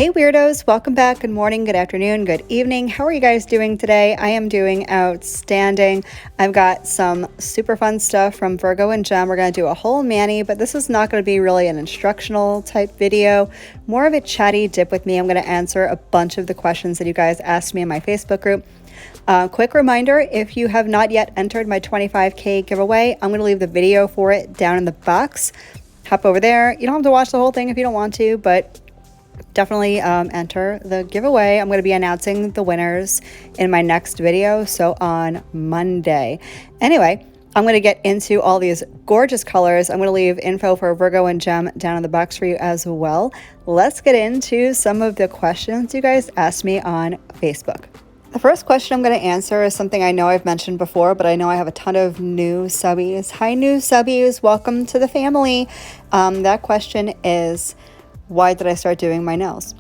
Hey weirdos, welcome back. Good morning, good afternoon, good evening. How are you guys doing today? I am doing outstanding. I've got some super fun stuff from Virgo and Gem. We're going to do a whole mani, but this is not going to be really an instructional type video, more of a chatty dip with me. I'm going to answer a bunch of the questions that you guys asked me in my Facebook group. Quick reminder, if you have not yet entered my 25K giveaway, I'm going to leave the video for it down in the box. Hop over there. You don't have to watch the whole thing if you don't want to, but definitely enter the giveaway. I'm going to be announcing the winners in my next video, so on Monday. Anyway, I'm going to get into all these gorgeous colors. I'm going to leave info for Virgo and Gem down in the box for you as well. Let's get into some of the questions you guys asked me on Facebook. The first question I'm going to answer is something I know I've mentioned before, but I know I have a ton of new subbies. Hi, new subbies. Welcome to the family. That question is, why did I start doing my nails?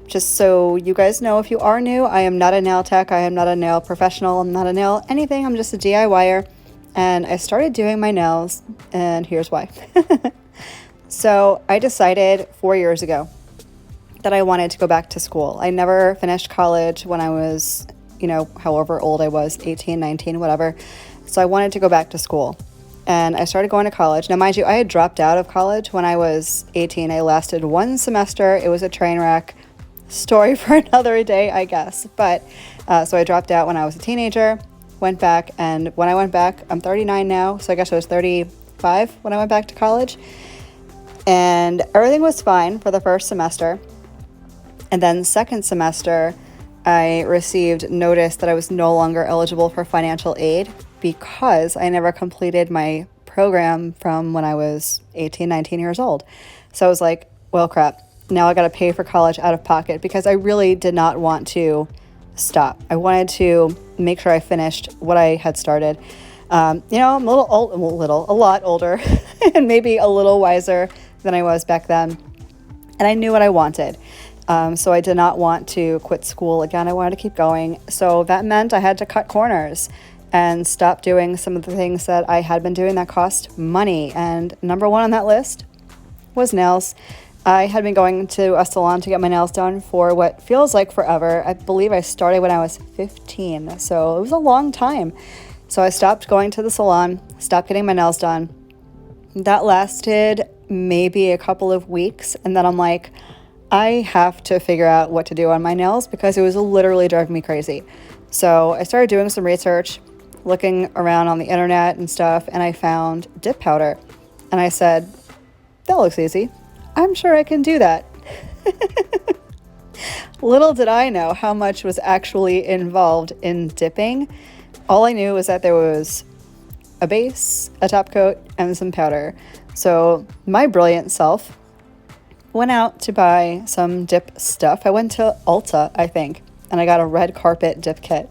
Just so you guys know, if you are new, I am not a nail tech. I am not a nail professional. I'm not a nail anything. I'm just a DIYer. And I started doing my nails, and here's why. So I decided 4 years ago that I wanted to go back to school. I never finished college when I was, however old I was, 18, 19, whatever. So I wanted to go back to school. And I started going to college. Now, mind you, I had dropped out of college when I was 18. I lasted one semester. It was a train wreck. Story for another day, I guess. But so I dropped out when I was a teenager, went back. And when I went back, I'm 39 now. So I guess I was 35 when I went back to college. And everything was fine for the first semester. And then second semester, I received notice that I was no longer eligible for financial aid because I never completed my program from when I was 18, 19 years old. So I was like, well, crap. Now I got to pay for college out of pocket because I really did not want to stop. I wanted to make sure I finished what I had started. I'm a lot older and maybe a little wiser than I was back then. And I knew what I wanted. So I did not want to quit school again. I wanted to keep going. So that meant I had to cut corners and stop doing some of the things that I had been doing that cost money. And number one on that list was nails. I had been going to a salon to get my nails done for what feels like forever. I believe I started when I was 15, so it was a long time. So I stopped going to the salon, stopped getting my nails done. That lasted maybe a couple of weeks, and then I'm like, I have to figure out what to do on my nails because it was literally driving me crazy. So I started doing some research, looking around on the internet and stuff, and I found dip powder. And I said, that looks easy. I'm sure I can do that. Little did I know how much was actually involved in dipping. All I knew was that there was a base, a top coat, and some powder. So my brilliant self went out to buy some dip stuff. I went to Ulta, I think, and I got a red carpet dip kit.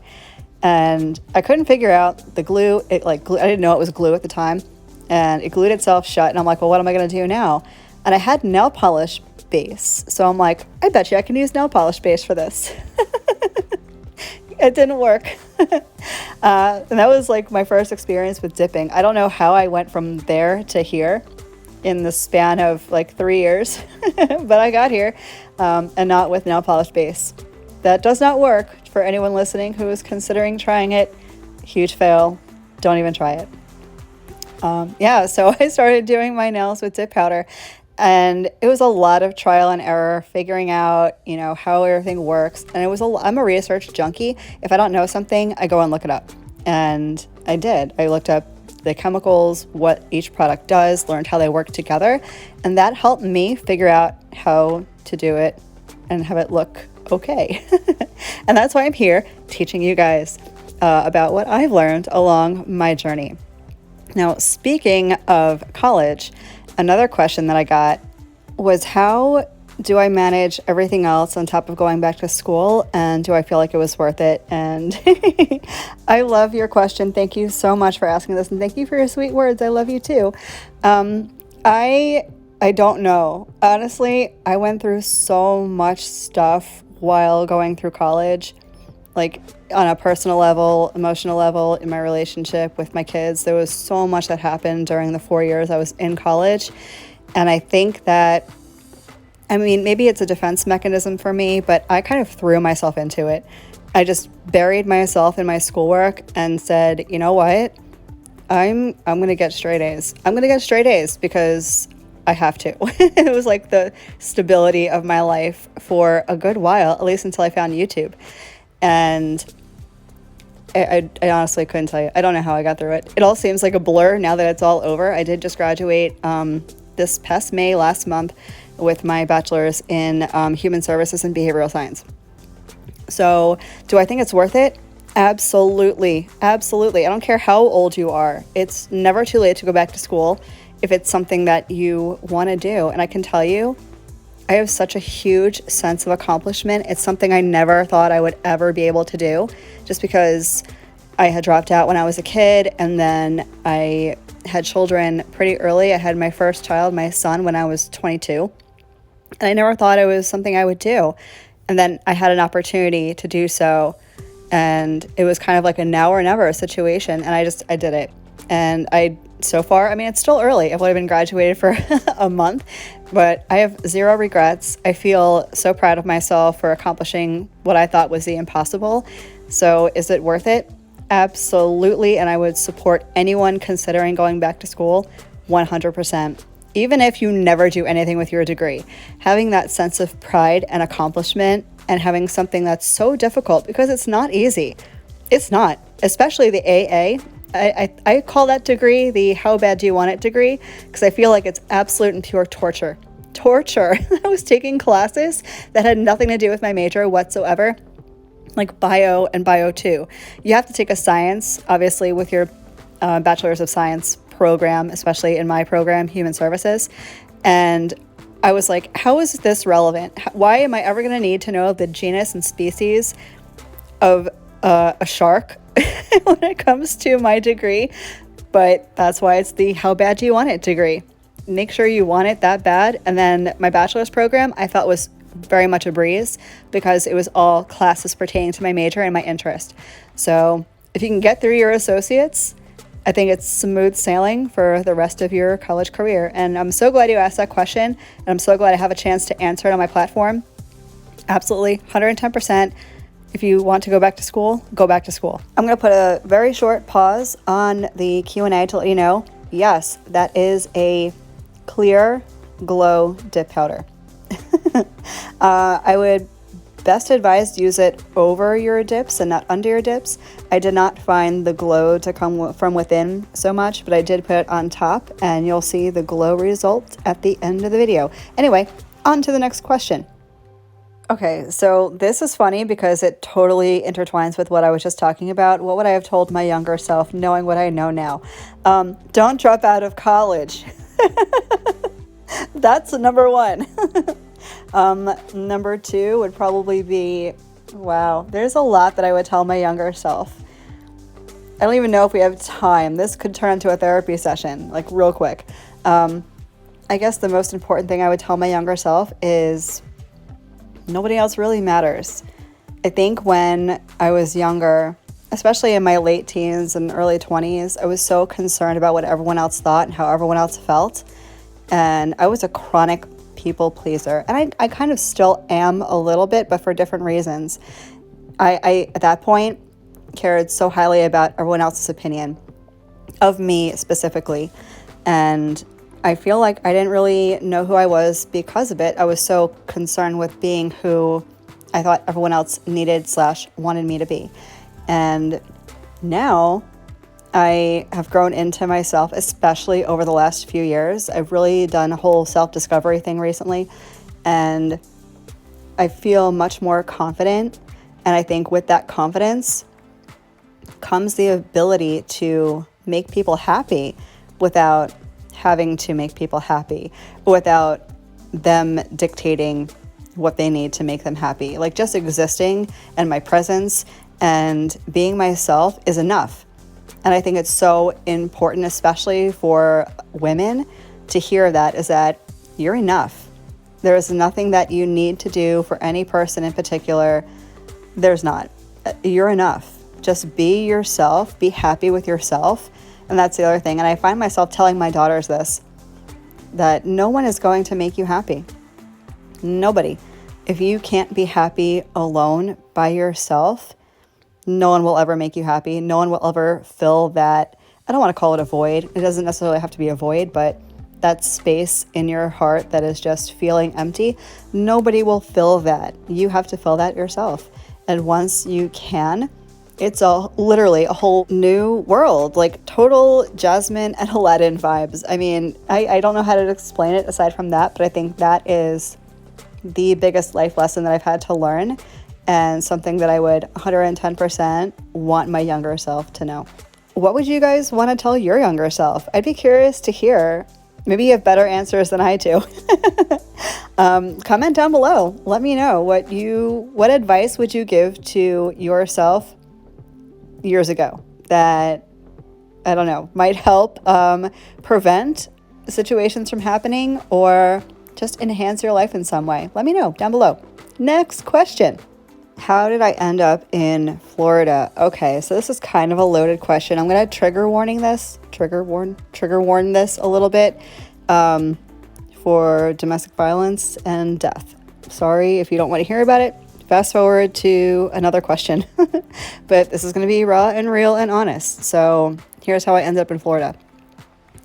And I couldn't figure out the glue. I didn't know it was glue at the time. And it glued itself shut. And I'm like, well, what am I going to do now? And I had nail polish base. So I'm like, I bet you I can use nail polish base for this. It didn't work. And that was like my first experience with dipping. I don't know how I went from there to here in the span of like 3 years. But I got here and not with nail polish base. That does not work. For anyone listening who is considering trying it, huge fail. Don't even try it. So I started doing my nails with dip powder, and it was a lot of trial and error, figuring out, how everything works. And I'm a research junkie. If I don't know something, I go and look it up. And I did. I looked up the chemicals, what each product does, learned how they work together. And that helped me figure out how to do it and have it look okay. And that's why I'm here teaching you guys about what I've learned along my journey. Now, speaking of college, another question that I got was, how do I manage everything else on top of going back to school, and do I feel like it was worth it? And I love your question. Thank you so much for asking this, and thank you for your sweet words. I love you too. I don't know. Honestly, I went through so much stuff while going through college, like on a personal level, emotional level, in my relationship with my kids. There was so much that happened during the 4 years I was in college. And I think that I mean, maybe it's a defense mechanism for me, but I kind of threw myself into it. I just buried myself in my schoolwork and said, you know what? I'm going to get straight A's. I'm going to get straight A's because I have to. It was like the stability of my life for a good while, at least until I found YouTube. And I honestly couldn't tell you. I don't know how I got through it. It all seems like a blur now that it's all over. I did just graduate this past May last month with my bachelor's in human services and behavioral science. So do I think it's worth it? Absolutely. Absolutely. I don't care how old you are. It's never too late to go back to school if it's something that you want to do. And I can tell you, I have such a huge sense of accomplishment. It's something I never thought I would ever be able to do, just because I had dropped out when I was a kid, and then I had children pretty early. I had my first child, my son, when I was 22. And I never thought it was something I would do. And then I had an opportunity to do so. And it was kind of like a now or never situation. And I did it. And so far, I mean, it's still early. I would have been graduated for a month, but I have zero regrets. I feel so proud of myself for accomplishing what I thought was the impossible. So is it worth it? Absolutely. And I would support anyone considering going back to school 100%. Even if you never do anything with your degree, having that sense of pride and accomplishment and having something that's so difficult, because it's not easy. It's not, especially the AA. I call that degree the how bad do you want it degree, because I feel like it's absolute and pure torture. Torture. I was taking classes that had nothing to do with my major whatsoever, like bio and bio 2. You have to take a science, obviously, with your bachelor's of science program, especially in my program, human services. And I was like, how is this relevant? Why am I ever going to need to know the genus and species of a shark when it comes to my degree? But that's why it's the how bad do you want it degree. Make sure you want it that bad. And then my bachelor's program, I felt was very much a breeze because it was all classes pertaining to my major and my interest. So if you can get through your associates, I think it's smooth sailing for the rest of your college career. And I'm so glad you asked that question. And I'm so glad I have a chance to answer it on my platform. Absolutely, 110%. If you want to go back to school, go back to school. I'm going to put a very short pause on the Q&A to let you know, yes, that is a clear glow dip powder. I would best advise use it over your dips and not under your dips. I did not find the glow to come from within so much, but I did put it on top, and you'll see the glow result at the end of the video. Anyway, on to the next question. Okay, so this is funny because it totally intertwines with what I was just talking about. What would I have told my younger self knowing what I know now? Don't drop out of college. That's number one. Number two would probably be, wow, there's a lot that I would tell my younger self. I don't even know if we have time. This could turn into a therapy session, like real quick. I guess the most important thing I would tell my younger self is nobody else really matters. I think when I was younger, especially in my late teens and early 20s, I was so concerned about what everyone else thought and how everyone else felt. And I was a chronic people pleaser. And I kind of still am a little bit, but for different reasons. I at that point, cared so highly about everyone else's opinion of me specifically. And I feel like I didn't really know who I was because of it. I was so concerned with being who I thought everyone else needed / wanted me to be. And now I have grown into myself, especially over the last few years. I've really done a whole self-discovery thing recently, and I feel much more confident. And I think with that confidence comes the ability to make people happy without having to make people happy, without them dictating what they need to make them happy. Like just existing and my presence and being myself is enough. And I think it's so important, especially for women, to hear that, is that you're enough. There is nothing that you need to do for any person in particular. There's not. You're enough. Just be yourself, be happy with yourself. And that's the other thing. And I find myself telling my daughters this, that no one is going to make you happy. Nobody. If you can't be happy alone by yourself, no one will ever make you happy. No one will ever fill that. I don't want to call it a void. It doesn't necessarily have to be a void, but that space in your heart that is just feeling empty, nobody will fill that. You have to fill that yourself. And once you can, it's literally a whole new world, like total Jasmine and Aladdin vibes. I mean, I don't know how to explain it aside from that, but I think that is the biggest life lesson that I've had to learn, and something that I would 110% want my younger self to know. What would you guys want to tell your younger self? I'd be curious to hear. Maybe you have better answers than I do. Comment down below. Let me know what advice would you give to yourself years ago that, I don't know, might help prevent situations from happening or just enhance your life in some way. Let me know down below. Next question. How did I end up in Florida? Okay, so this is kind of a loaded question. I'm going to trigger warn this a little bit for domestic violence and death. Sorry if you don't want to hear about it. Fast forward to another question. But this is going to be raw and real and honest. So here's how I ended up in Florida.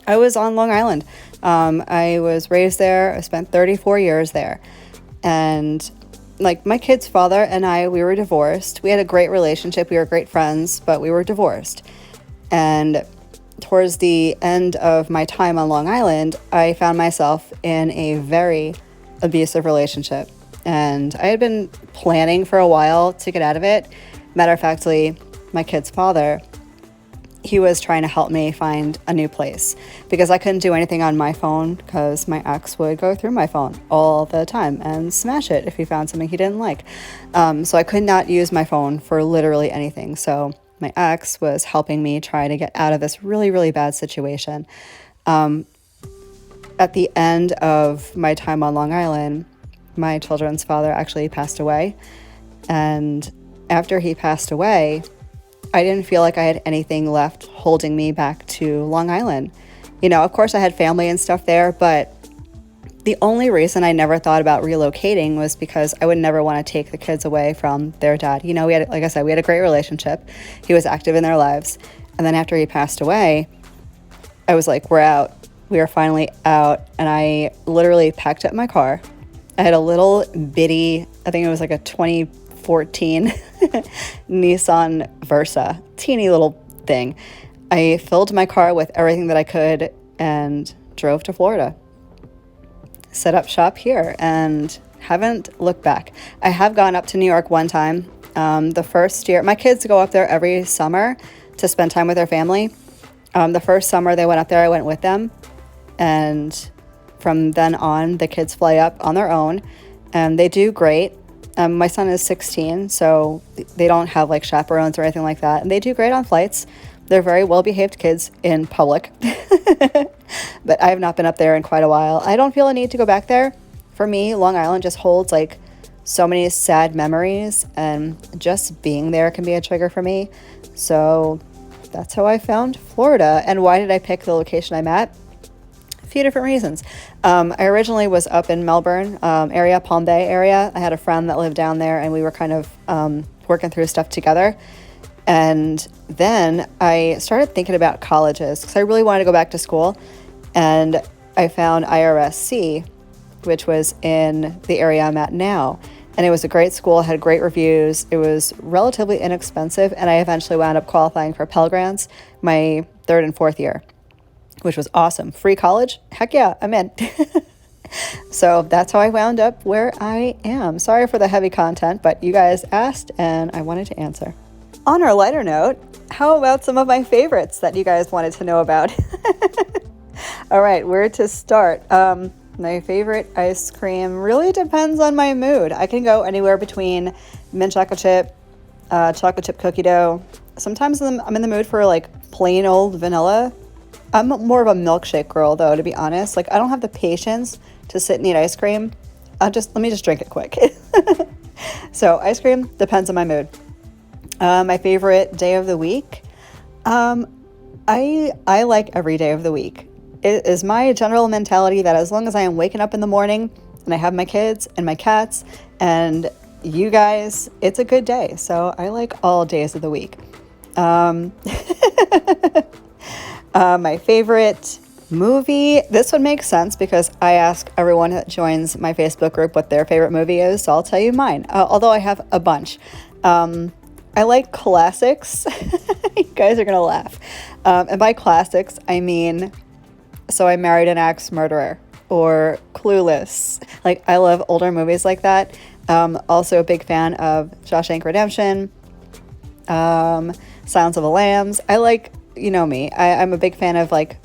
I was on Long Island. I was raised there. I spent 34 years there. And like my kid's father and I, we were divorced. We had a great relationship. We were great friends, but we were divorced. And towards the end of my time on Long Island, I found myself in a very abusive relationship. And I had been planning for a while to get out of it. Matter of factly, my kid's father, he was trying to help me find a new place because I couldn't do anything on my phone because my ex would go through my phone all the time and smash it if he found something he didn't like. So I could not use my phone for literally anything. So my ex was helping me try to get out of this really, really bad situation. At the end of my time on Long Island, my children's father actually passed away. And after he passed away, I didn't feel like I had anything left holding me back to Long Island. You know, of course I had family and stuff there, but the only reason I never thought about relocating was because I would never want to take the kids away from their dad. You know, we had, like I said, we had a great relationship. He was active in their lives. And then after he passed away, I was like, we're out. We are finally out. And I literally packed up my car. I had a little bitty, I think it was like a 2014 Nissan Versa, teeny little thing. I filled my car with everything that I could and drove to Florida. Set up shop here and haven't looked back. I have gone up to New York one time. The first year, my kids go up there every summer to spend time with their family. The first summer they went up there, I went with them. And from then on, the kids fly up on their own and they do great. My son is 16, so they don't have like chaperones or anything like that. And they do great on flights. They're very well-behaved kids in public. But I have not been up there in quite a while. I don't feel a need to go back there. For me, Long Island just holds like so many sad memories, and just being there can be a trigger for me. So that's how I found Florida. And why did I pick the location I'm at? A few different reasons. I originally was up in Melbourne area, Palm Bay area. I had a friend that lived down there and we were kind of working through stuff together. And then I started thinking about colleges because I really wanted to go back to school. And I found IRSC, which was in the area I'm at now. And it was a great school, had great reviews. It was relatively inexpensive. And I eventually wound up qualifying for Pell Grants my third and fourth year, which was awesome. Free college? Heck yeah, I'm in. So that's how I wound up where I am. Sorry for the heavy content, but you guys asked and I wanted to answer. On a lighter note, how about some of my favorites that you guys wanted to know about? All right, where to start? My favorite ice cream really depends on my mood. I can go anywhere between mint chocolate chip cookie dough. Sometimes I'm in the mood for like plain old vanilla. I'm more of a milkshake girl though, to be honest. Like I don't have the patience to sit and eat ice cream. Let me just drink it quick. So ice cream depends on my mood. My favorite day of the week. I like every day of the week. It is my general mentality that as long as I am waking up in the morning, and I have my kids and my cats and you guys. It's a good day. So I like all days of the week. My favorite movie, this one makes sense because I ask everyone that joins my Facebook group what their favorite movie is, so I'll tell you mine, although I have a bunch. I like classics. You guys are gonna laugh. And by classics, I mean So I Married an Axe Murderer or Clueless. Like, I love older movies like that. Also a big fan of Shawshank Redemption, Silence of the Lambs. I like, you know me, I'm a big fan of like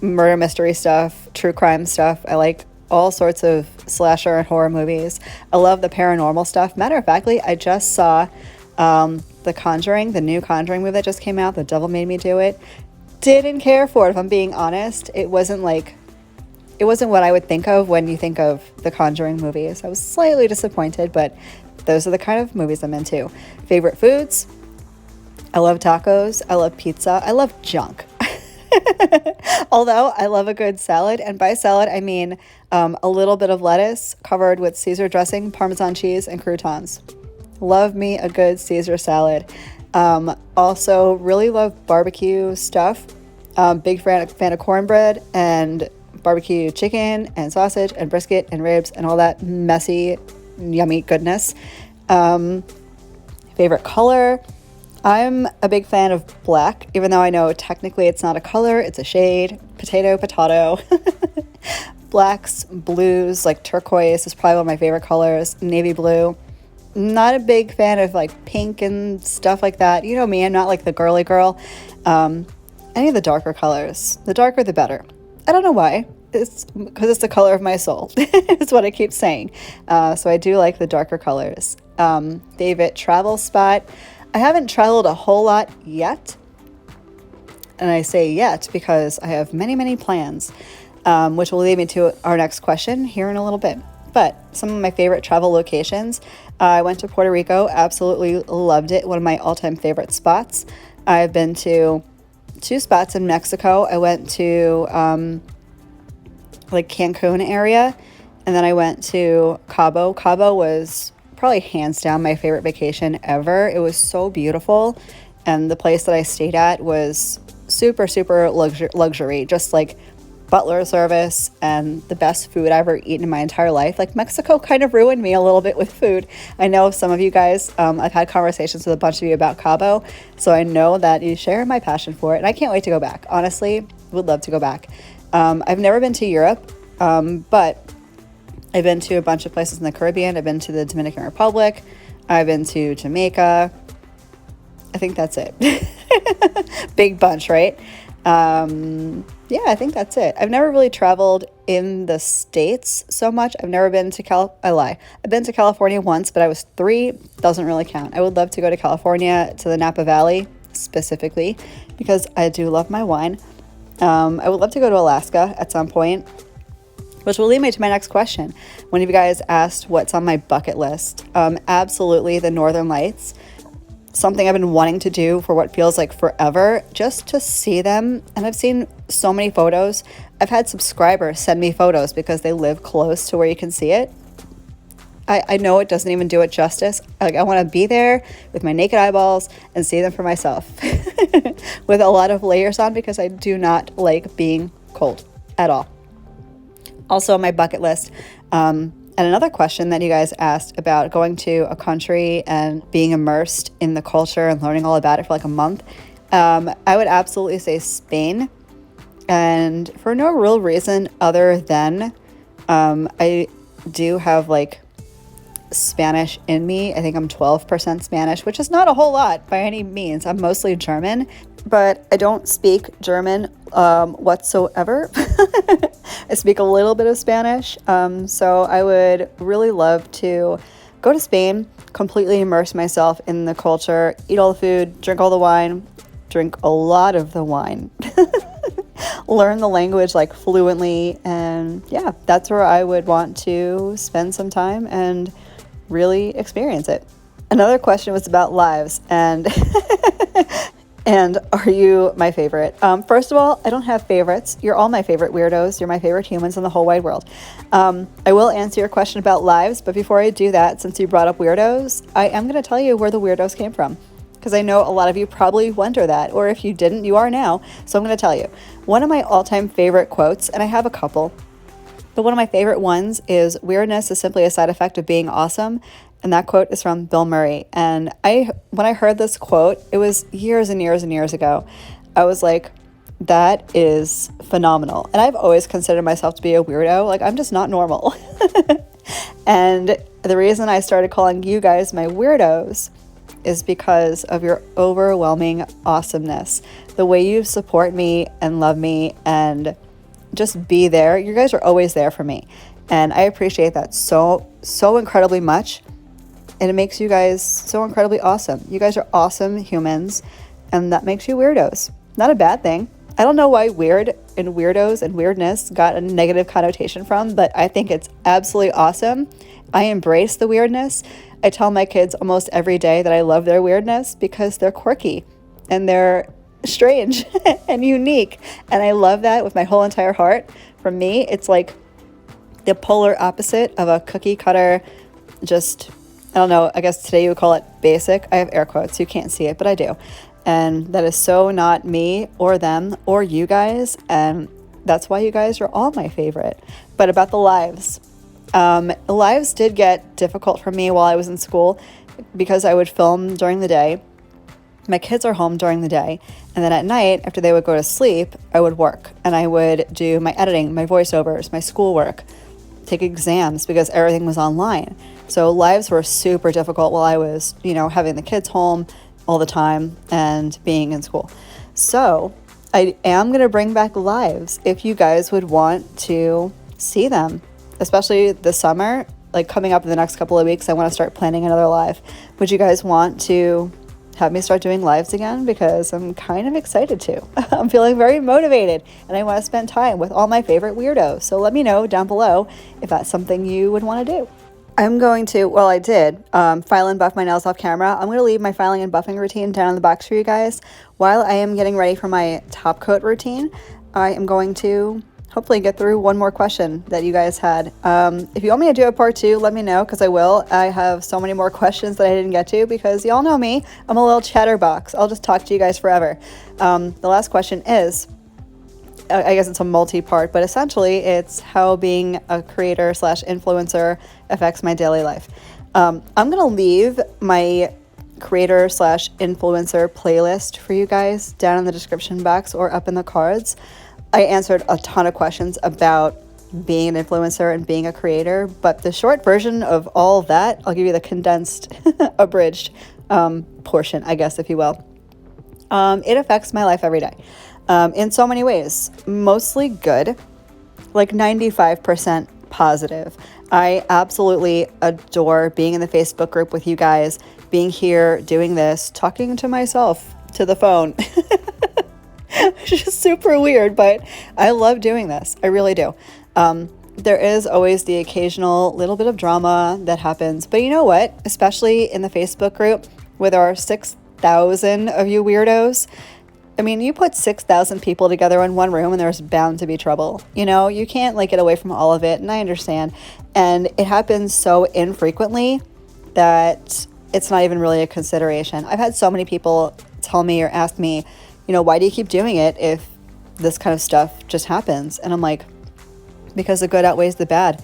murder mystery stuff, true crime stuff. I like all sorts of slasher and horror movies. I love the paranormal stuff. Matter of factly, I just saw The Conjuring, the new Conjuring movie that just came out. The Devil Made Me Do It. Didn't care for it, if I'm being honest. It wasn't what I would think of when you think of the Conjuring movies. I was slightly disappointed, but those are the kind of movies I'm into. Favorite foods? I love tacos. I love pizza. I love junk. Although I love a good salad, and by salad I mean a little bit of lettuce covered with Caesar dressing, Parmesan cheese, and croutons. Love me a good Caesar salad. Also really love barbecue stuff. Big fan of cornbread and barbecue chicken and sausage and brisket and ribs and all that messy, yummy goodness. Favorite color? I'm a big fan of black, even though I know technically it's not a color, it's a shade. Potato, potato. Blacks, blues, like turquoise is probably one of my favorite colors. Navy blue. Not a big fan of like pink and stuff like that. You know me, I'm not like the girly girl. Any of the darker colors. The darker, the better. I don't know why. It's because it's the color of my soul. It's what I keep saying. So I do like the darker colors. Favorite travel spot? I haven't traveled a whole lot yet. And I say yet because I have many, many plans, which will lead me to our next question here in a little bit. But some of my favorite travel locations. I went to Puerto Rico, absolutely loved it. One of my all-time favorite spots. I've been to 2 spots in Mexico. I went to like Cancun area, and then I went to Cabo. Cabo was probably hands down my favorite vacation ever. It was so beautiful, and the place that I stayed at was super, super luxury, just like butler service and the best food I've ever eaten in my entire life. Like, Mexico kind of ruined me a little bit with food. I know some of you guys, I've had conversations with a bunch of you about Cabo, so I know that you share my passion for it, and I can't wait to go back. Honestly, would love to go back. I've never been to Europe, but I've been to a bunch of places in the Caribbean. I've been to the Dominican Republic. I've been to Jamaica. I think that's it. Big bunch, right? Yeah, I think that's it. I've never really traveled in the States so much. I've never been to I lie. I've been to California once, but I was 3. Doesn't really count. I would love to go to California, to the Napa Valley specifically, because I do love my wine. I would love to go to Alaska at some point, which will lead me to my next question. One of you guys asked what's on my bucket list. Absolutely the Northern Lights. Something I've been wanting to do for what feels like forever, just to see them. And I've seen so many photos. I've had subscribers send me photos because they live close to where you can see it. I know it doesn't even do it justice. Like, I want to be there with my naked eyeballs and see them for myself with a lot of layers on, because I do not like being cold at all. Also on my bucket list, and another question that you guys asked about going to a country and being immersed in the culture and learning all about it for like a month. I would absolutely say Spain, and for no real reason other than I do have like Spanish in me. I think I'm 12% Spanish, which is not a whole lot by any means. I'm mostly German, but I don't speak German whatsoever. I speak a little bit of Spanish, so I would really love to go to Spain, completely immerse myself in the culture, eat all the food, drink all the wine, drink a lot of the wine, learn the language like fluently, and yeah, that's where I would want to spend some time and really experience it. Another question was about lives, and And are you my favorite? First of all, I don't have favorites. You're all my favorite weirdos. You're my favorite humans in the whole wide world. I will answer your question about lives, but before I do that, since you brought up weirdos, I am going to tell you where the weirdos came from, because I know a lot of you probably wonder that, or if you didn't, you are now. So I'm going to tell you. One of my all-time favorite quotes, and I have a couple, but one of my favorite ones is, "Weirdness is simply a side effect of being awesome." And that quote is from Bill Murray. And when I heard this quote, it was years and years and years ago. I was like, that is phenomenal. And I've always considered myself to be a weirdo. Like, I'm just not normal. And the reason I started calling you guys my weirdos is because of your overwhelming awesomeness. The way you support me and love me and just be there. You guys are always there for me. And I appreciate that so incredibly much. And it makes you guys so incredibly awesome. You guys are awesome humans, and that makes you weirdos. Not a bad thing. I don't know why weird and weirdos and weirdness got a negative connotation from, but I think it's absolutely awesome. I embrace the weirdness. I tell my kids almost every day that I love their weirdness because they're quirky and they're strange and unique. And I love that with my whole entire heart. For me, it's like the polar opposite of a cookie cutter, just, I don't know, I guess today you would call it basic. I have air quotes, you can't see it, but I do. And that is so not me or them or you guys. And that's why you guys are all my favorite. But about the lives. Lives did get difficult for me while I was in school because I would film during the day. My kids are home during the day. And then at night, after they would go to sleep, I would work. And I would do my editing, my voiceovers, my schoolwork, take exams because everything was online. So lives were super difficult while I was, having the kids home all the time and being in school. So I am going to bring back lives if you guys would want to see them, especially this summer, like coming up in the next couple of weeks. I want to start planning another live. Would you guys want to have me start doing lives again? Because I'm kind of excited to. I'm feeling very motivated and I want to spend time with all my favorite weirdos. So let me know down below if that's something you would want to do. I'm going to, well, I did file and buff my nails off camera. I'm going to leave my filing and buffing routine down in the box for you guys. While I am getting ready for my top coat routine, I am going to hopefully get through one more question that you guys had. If you want me to do a part 2, let me know, because I will. I have so many more questions that I didn't get to because y'all know me. I'm a little chatterbox. I'll just talk to you guys forever. The last question is, I guess it's a multi-part, but essentially it's how being a creator / influencer affects my daily life. I'm going to leave my creator / influencer playlist for you guys down in the description box or up in the cards. I answered a ton of questions about being an influencer and being a creator, but the short version of all of that, I'll give you the condensed, abridged portion, I guess, if you will. It affects my life every day. In so many ways, mostly good, like 95% positive. I absolutely adore being in the Facebook group with you guys, being here, doing this, talking to myself to the phone. It's just super weird, but I love doing this. I really do. There is always the occasional little bit of drama that happens, but you know what? Especially in the Facebook group with our 6,000 of you weirdos, I mean, you put 6,000 people together in one room and there's bound to be trouble. You can't get away from all of it, and I understand. And it happens so infrequently that it's not even really a consideration. I've had so many people tell me or ask me, why do you keep doing it if this kind of stuff just happens? And I'm like, because the good outweighs the bad.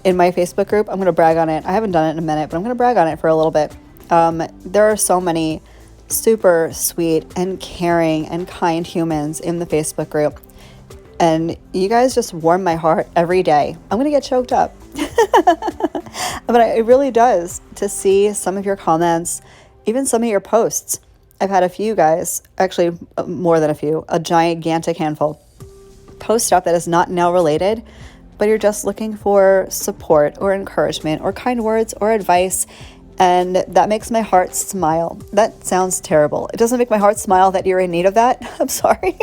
In my Facebook group, I'm going to brag on it. I haven't done it in a minute, but I'm going to brag on it for a little bit. There are so many super sweet and caring and kind humans in the Facebook group. And you guys just warm my heart every day. I'm going to get choked up. But it really does to see some of your comments, even some of your posts. I've had a few guys, actually more than a few, a gigantic handful, post stuff that is not nail related, but you're just looking for support or encouragement or kind words or advice. And that makes my heart smile. That sounds terrible. It doesn't make my heart smile that you're in need of that. I'm sorry.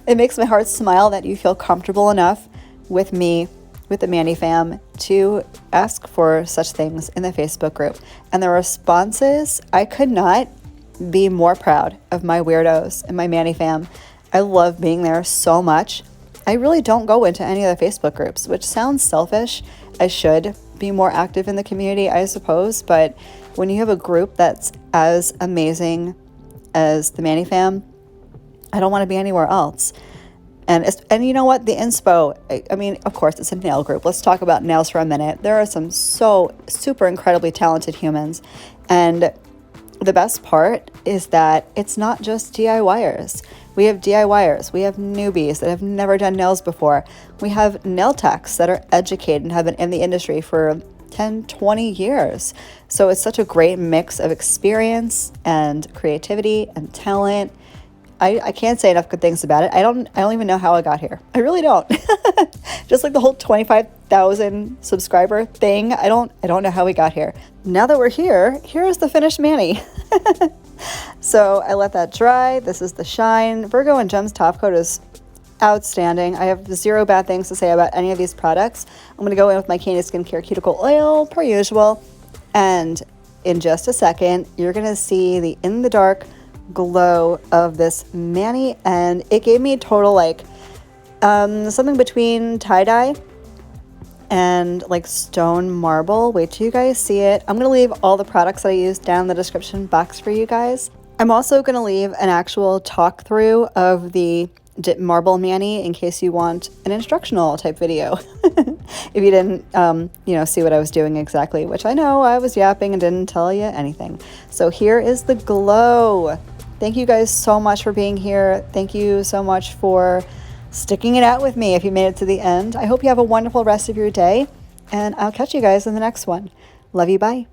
It makes my heart smile that you feel comfortable enough with me, with the Manny fam, to ask for such things in the Facebook group. And the responses, I could not be more proud of my weirdos and my Manny fam. I love being there so much. I really don't go into any of the Facebook groups, which sounds selfish. I should be more active in the community, I suppose, but when you have a group that's as amazing as the Manny fam, I don't want to be anywhere else. And you know what? The inspo, I mean, of course, it's a nail group. Let's talk about nails for a minute. There are some so super incredibly talented humans. And the best part is that it's not just DIYers. We have DIYers. We have newbies that have never done nails before. We have nail techs that are educated and have been in the industry for 10, 20 years. So it's such a great mix of experience and creativity and talent. I can't say enough good things about it. I don't even know how I got here. I really don't. Just like the whole 25,000 subscriber thing. I don't know how we got here. Now that we're here, here's the finished Manny. So I let that dry. This is the shine. Virgo and Gem's top coat is outstanding. I have zero bad things to say about any of these products. I'm going to go in with my Candi Skincare Cuticle Oil per usual. And in just a second, you're going to see the in the dark glow of this Manny, and it gave me a total like something between tie-dye and like stone marble. Wait till you guys see it. I'm gonna leave all the products that I used down in the description box for you guys. I'm also gonna leave an actual talk through of the marble Manny in case you want an instructional type video. If you didn't see what I was doing exactly, which I know I was yapping and didn't tell you anything. So here is the glow. Thank you guys so much for being here. Thank you so much for sticking it out with me if you made it to the end. I hope you have a wonderful rest of your day, and I'll catch you guys in the next one. Love you, bye.